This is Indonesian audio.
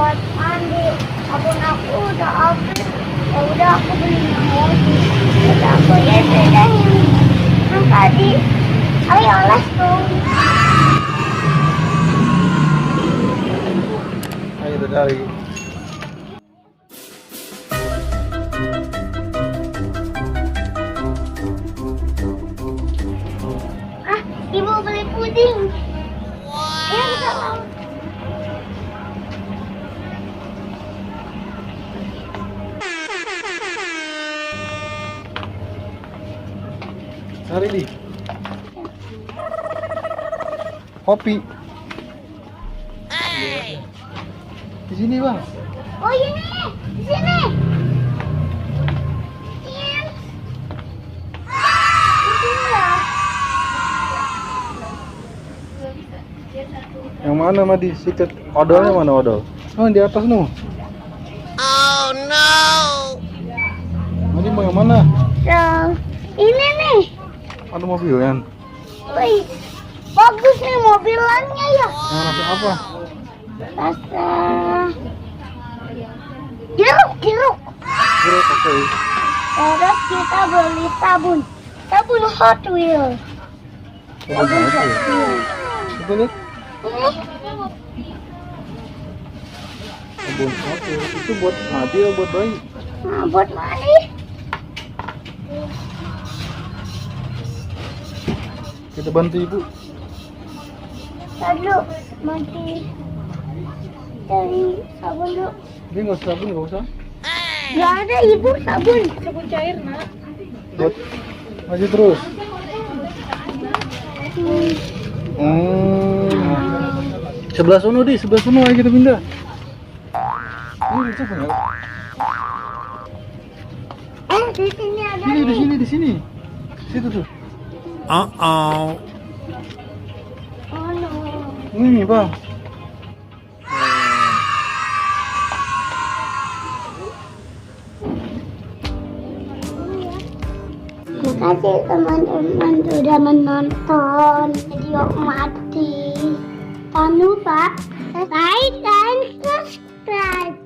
buat mandi. Sabun aku udah habis. Ya udah aku beli yang lagi. Udah aku ya sudah yang tadi. Ayo let's go. Ayo kita cari. Ibu beli puding. Ayo kita laut. Cari di. Kopi. Di sini bang. Oh ini di sini. Iya. Itu lah. Yang mana mah di sikat odolnya mana odol? Oh di atas nu. Oh no. Madi mau yang mana? So, ini nih. Ada mobilan. Wih, bagus nih mobilannya ya. Yang rasa apa? Rasa jeruk. Jeruk oke. Terus kita beli sabun Hot Wheels. Coba lihat ya. Kita lihat. Ini Sabun oke. Itu buat mati atau buat bayi? nah, buat mandi. Kita bantu ibu. Lalu mandi dari sabun dulu. Dia nggak usah sabun, nggak usah. Gak ada ibu sabun cair nak. Buat masih terus. Sebelah sono di, sebelah sono ayo kita pindah. Ini coba ya. Di sini ada. Di sini. Situ tuh. Uh oh. Oh no. Ini bang. Terima kasih teman-teman sudah menonton video Mati. Jangan lupa like dan subscribe.